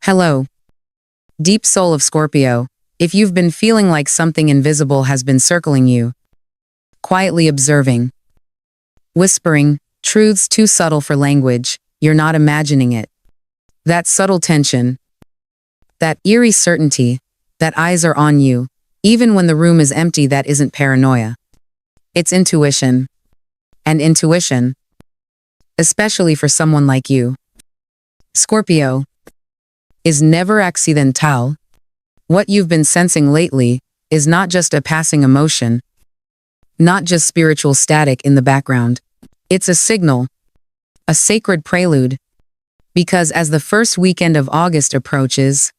Hello, deep soul of Scorpio. If you've been feeling like something invisible has been circling you, quietly observing, whispering, truths too subtle for language, you're not imagining it. That subtle tension, that eerie certainty, that eyes are on you, even when the room is empty, that isn't paranoia. It's intuition. And intuition, especially for someone like you, Scorpio, is never accidental. What you've been sensing lately is not just a passing emotion, not just spiritual static in the background. It's a signal, a sacred prelude, because as the first weekend of August approaches,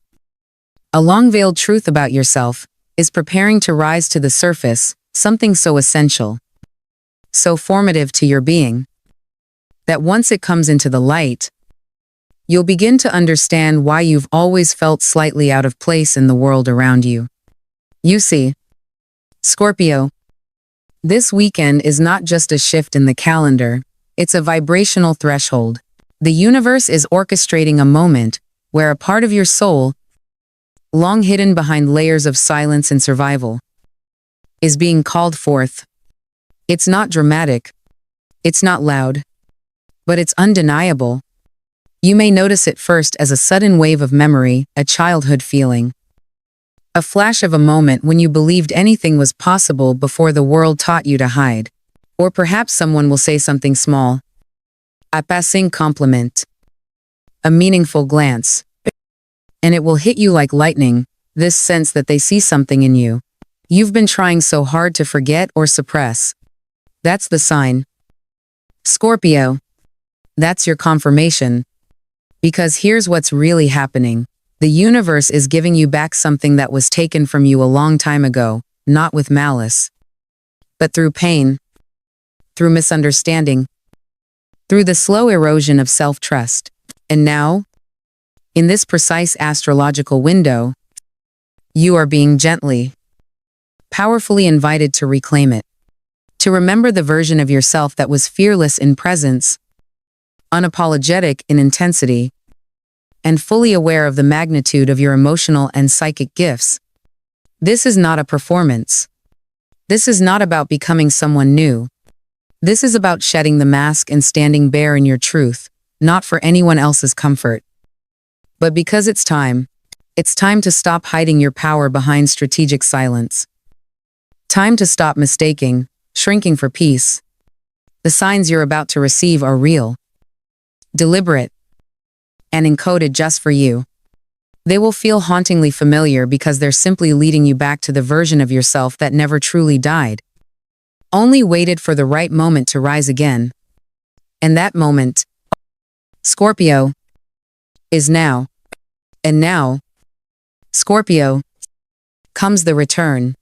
a long-veiled truth about yourself is preparing to rise to the surface, something so essential, so formative to your being, that once it comes into the light, you'll begin to understand why you've always felt slightly out of place in the world around you. You see, Scorpio, this weekend is not just a shift in the calendar, it's a vibrational threshold. The universe is orchestrating a moment where a part of your soul, long hidden behind layers of silence and survival, is being called forth. It's not dramatic, it's not loud, but it's undeniable. You may notice it first as a sudden wave of memory, a childhood feeling. A flash of a moment when you believed anything was possible before the world taught you to hide. Or perhaps someone will say something small. A passing compliment. A meaningful glance. And it will hit you like lightning, this sense that they see something in you you've been trying so hard to forget or suppress. That's the sign. Scorpio, that's your confirmation. Because here's what's really happening. The universe is giving you back something that was taken from you a long time ago, not with malice, but through pain, through misunderstanding, through the slow erosion of self-trust. And now, in this precise astrological window, you are being gently, powerfully invited to reclaim it, to remember the version of yourself that was fearless in presence, unapologetic in intensity, and fully aware of the magnitude of your emotional and psychic gifts. This is not a performance. This is not about becoming someone new. This is about shedding the mask and standing bare in your truth, not for anyone else's comfort, but because it's time. It's time to stop hiding your power behind strategic silence. Time to stop mistaking, shrinking for peace. The signs you're about to receive are real, deliberate, and encoded just for you. They will feel hauntingly familiar because they're simply leading you back to the version of yourself that never truly died, only waited for the right moment to rise again. And that moment, Scorpio, is now. And now, Scorpio, comes the return.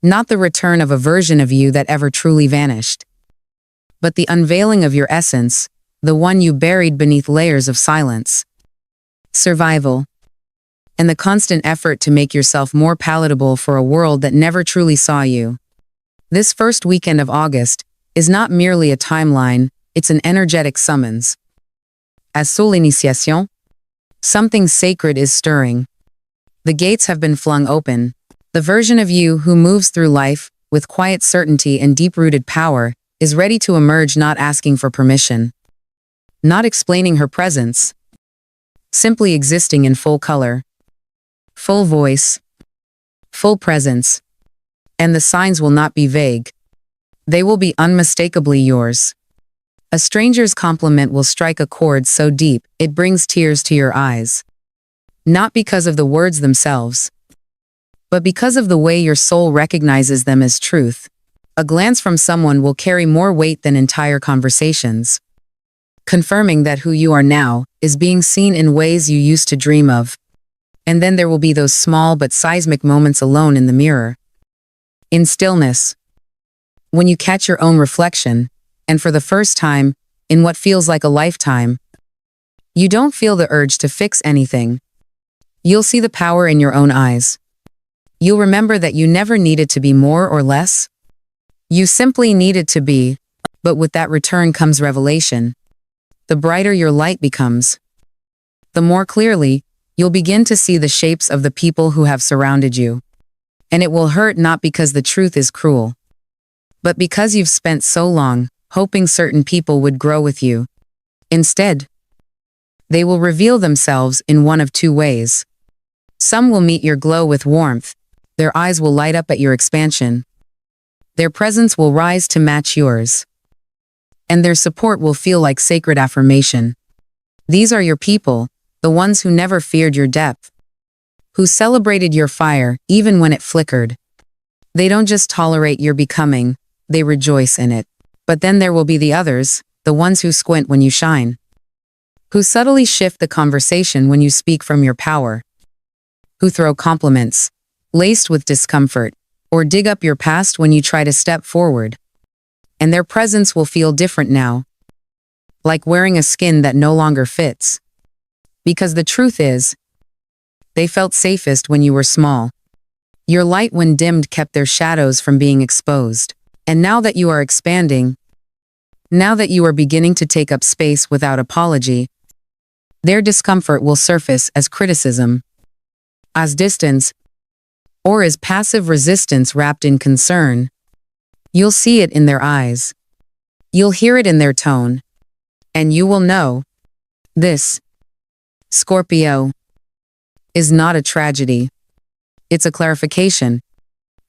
Not the return of a version of you that ever truly vanished, but the unveiling of your essence, the one you buried beneath layers of silence, survival, and the constant effort to make yourself more palatable for a world that never truly saw you. This first weekend of August is not merely a timeline, it's an energetic summons. As soul initiation, something sacred is stirring. The gates have been flung open. The version of you who moves through life with quiet certainty and deep-rooted power is ready to emerge, not asking for permission, not explaining her presence, simply existing in full color, full voice, full presence. And the signs will not be vague. They will be unmistakably yours. A stranger's compliment will strike a chord so deep it brings tears to your eyes. Not because of the words themselves, but because of the way your soul recognizes them as truth. A glance from someone will carry more weight than entire conversations, confirming that who you are now is being seen in ways you used to dream of. And then there will be those small but seismic moments alone in the mirror, in stillness, when you catch your own reflection, and for the first time, in what feels like a lifetime, you don't feel the urge to fix anything. You'll see the power in your own eyes. You'll remember that you never needed to be more or less. You simply needed to be, but with that return comes revelation. The brighter your light becomes, the more clearly You'll begin to see the shapes of the people who have surrounded you. And it will hurt not because the truth is cruel, but because you've spent so long hoping certain people would grow with you. Instead, they will reveal themselves in one of two ways. Some will meet your glow with warmth. Their eyes will light up at your expansion. Their presence will rise to match yours. And their support will feel like sacred affirmation. These are your people, the ones who never feared your depth, who celebrated your fire even when it flickered. They don't just tolerate your becoming, they rejoice in it. But then there will be the others, the ones who squint when you shine, who subtly shift the conversation when you speak from your power, who throw compliments, laced with discomfort, or dig up your past when you try to step forward. And their presence will feel different now, like wearing a skin that no longer fits. Because the truth is, they felt safest when you were small. Your light when dimmed kept their shadows from being exposed. And now that you are expanding, now that you are beginning to take up space without apology, their discomfort will surface as criticism, as distance, or as passive resistance wrapped in concern. You'll see it in their eyes. You'll hear it in their tone. And you will know, this, Scorpio, is not a tragedy. It's a clarification.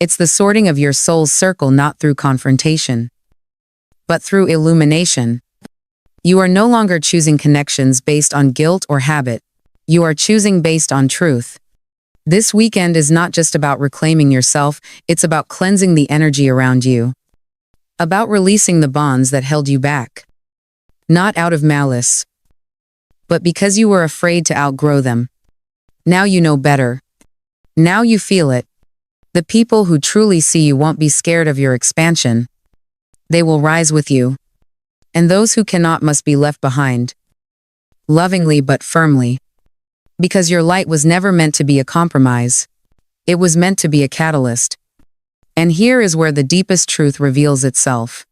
It's the sorting of your soul's circle not through confrontation, but through illumination. You are no longer choosing connections based on guilt or habit. You are choosing based on truth. This weekend is not just about reclaiming yourself, it's about cleansing the energy around you. About releasing the bonds that held you back. Not out of malice, but because you were afraid to outgrow them. Now you know better. Now you feel it. The people who truly see you won't be scared of your expansion. They will rise with you. And those who cannot must be left behind. Lovingly but firmly. Because your light was never meant to be a compromise. It was meant to be a catalyst. And here is where the deepest truth reveals itself.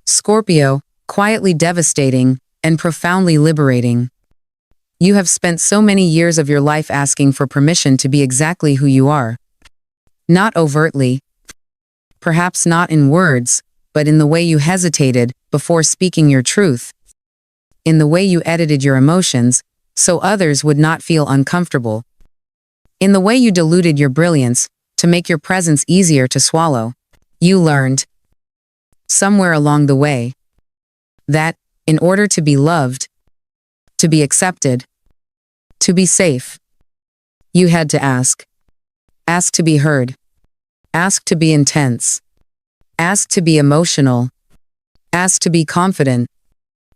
Scorpio, quietly devastating and profoundly liberating. You have spent so many years of your life asking for permission to be exactly who you are. Not overtly. Perhaps not in words, but in the way you hesitated before speaking your truth. In the way you edited your emotions, so others would not feel uncomfortable. In the way you diluted your brilliance, to make your presence easier to swallow. You learned, somewhere along the way, that, in order to be loved, to be accepted, to be safe, you had to ask. Ask to be heard. Ask to be intense. Ask to be emotional. Ask to be confident.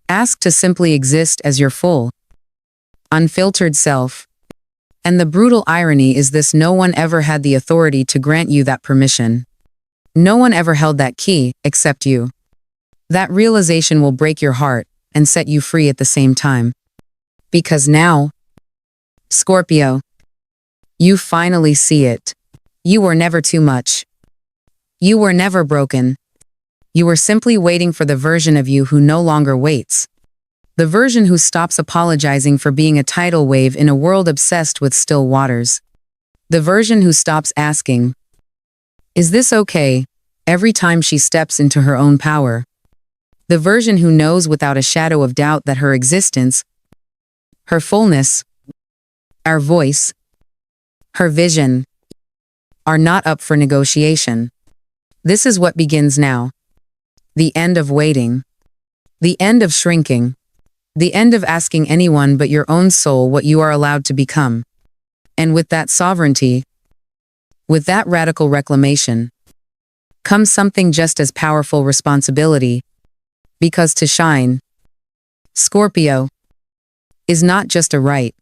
Ask to simply exist as your full, unfiltered self. And the brutal irony is this: no one ever had the authority to grant you that permission. No one ever held that key, except you. That realization will break your heart and set you free at the same time. Because now, Scorpio, you finally see it. You were never too much. You were never broken. You were simply waiting for the version of you who no longer waits. The version who stops apologizing for being a tidal wave in a world obsessed with still waters. The version who stops asking, "Is this okay?" every time she steps into her own power. The version who knows without a shadow of doubt that her existence, her fullness, our voice, her vision, are not up for negotiation. This is what begins now. The end of waiting. The end of shrinking. The end of asking anyone but your own soul what you are allowed to become. And with that sovereignty, with that radical reclamation, comes something just as powerful: responsibility. Because to shine, Scorpio, is not just a right.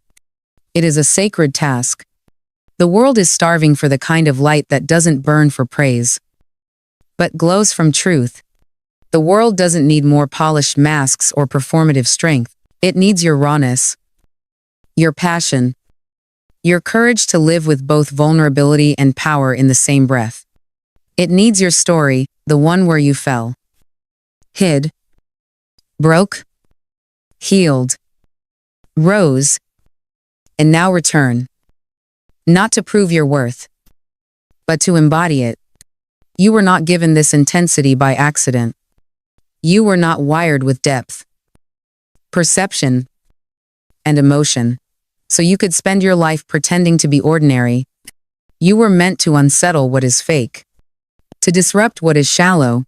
It is a sacred task. The world is starving for the kind of light that doesn't burn for praise, but glows from truth. The world doesn't need more polished masks or performative strength. It needs your rawness, your passion, your courage to live with both vulnerability and power in the same breath. It needs your story, the one where you fell, hid, broke, healed, rose, And now return. Not to prove your worth, but to embody it. You were not given this intensity by accident. You were not wired with depth, perception, and emotion, so you could spend your life pretending to be ordinary. You were meant to unsettle what is fake, to disrupt what is shallow,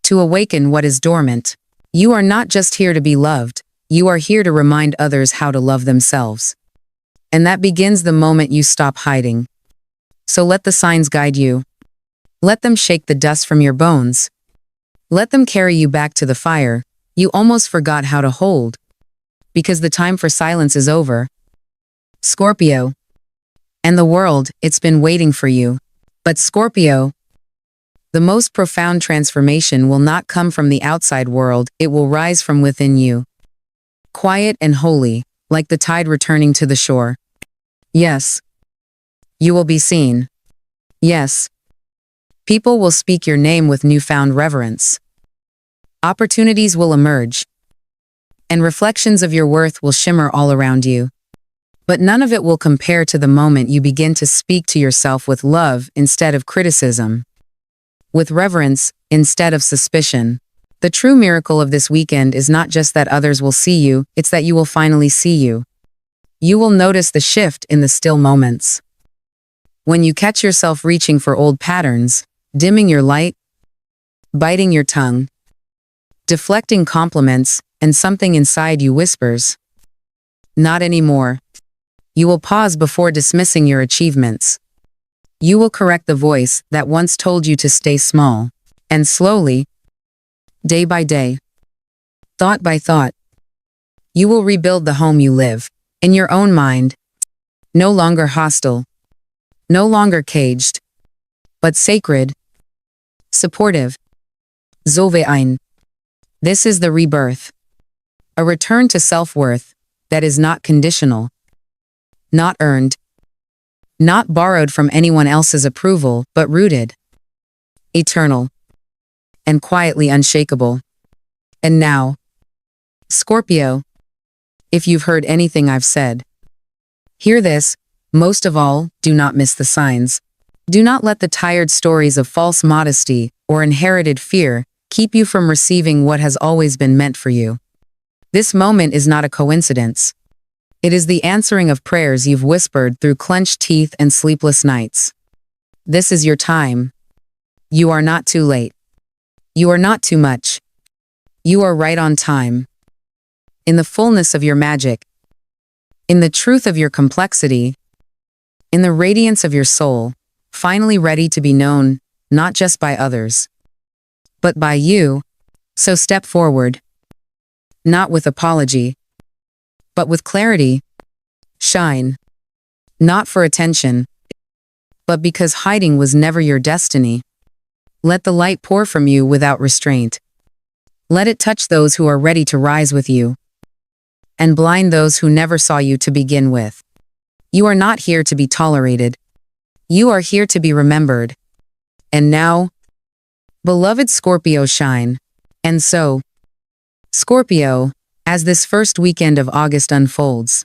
to awaken what is dormant. You are not just here to be loved, you are here to remind others how to love themselves. And that begins the moment you stop hiding. So let the signs guide you. Let them shake the dust from your bones. Let them carry you back to the fire you almost forgot how to hold. Because the time for silence is over. Scorpio. And the world, it's been waiting for you. But Scorpio, the most profound transformation will not come from the outside world, it will rise from within you. Quiet and holy, like the tide returning to the shore. Yes. You will be seen. Yes. People will speak your name with newfound reverence. Opportunities will emerge. And reflections of your worth will shimmer all around you. But none of it will compare to the moment you begin to speak to yourself with love instead of criticism. With reverence instead of suspicion. The true miracle of this weekend is not just that others will see you, it's that you will finally see you. You will notice the shift in the still moments. When you catch yourself reaching for old patterns, dimming your light, biting your tongue, deflecting compliments, and something inside you whispers, "Not anymore." You will pause before dismissing your achievements. You will correct the voice that once told you to stay small. And slowly, day by day, thought by thought, you will rebuild the home you live, in your own mind, no longer hostile, no longer caged, but sacred, supportive. Zodiac. This is the rebirth. A return to self-worth that is not conditional, not earned, not borrowed from anyone else's approval, but rooted, eternal, and quietly unshakable. And now, Scorpio, if you've heard anything I've said, hear this. Most of all, do not miss the signs. Do not let the tired stories of false modesty or inherited fear keep you from receiving what has always been meant for you. This moment is not a coincidence. It is the answering of prayers you've whispered through clenched teeth and sleepless nights. This is your time. You are not too late. You are not too much. You are right on time. In the fullness of your magic, in the truth of your complexity, in the radiance of your soul, finally ready to be known, not just by others, but by you. So step forward. Not with apology, but with clarity. Shine. Not for attention, but because hiding was never your destiny. Let the light pour from you without restraint. Let it touch those who are ready to rise with you, and blind those who never saw you to begin with. You are not here to be tolerated. You are here to be remembered. And now, beloved Scorpio, shine. And so, Scorpio, as this first weekend of August unfolds,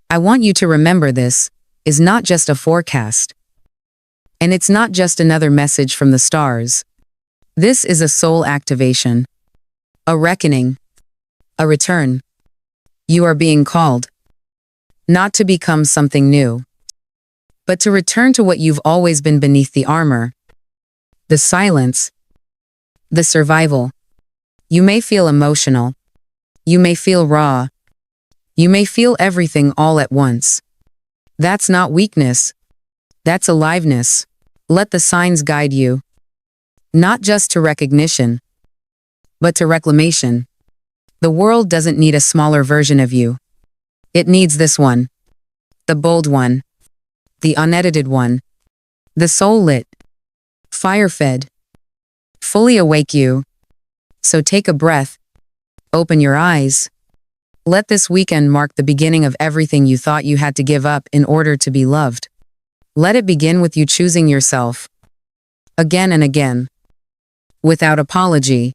I want you to remember this is not just a forecast. And it's not just another message from the stars. This is a soul activation, a reckoning, a return. You are being called, not to become something new, but to return to what you've always been beneath the armor, the silence, the survival. You may feel emotional. You may feel raw. You may feel everything all at once. That's not weakness. That's aliveness. Let the signs guide you. Not just to recognition, but to reclamation. The world doesn't need a smaller version of you. It needs this one. The bold one. The unedited one. The soul-lit. Fire-fed. Fully awake you. So take a breath. Open your eyes. Let this weekend mark the beginning of everything you thought you had to give up in order to be loved. Let it begin with you choosing yourself. Again and again. Without apology.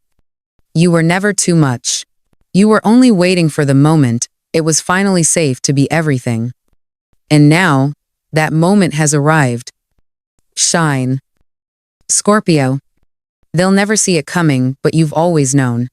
You were never too much. You were only waiting for the moment it was finally safe to be everything. And now, that moment has arrived. Shine. Scorpio. They'll never see it coming, but you've always known.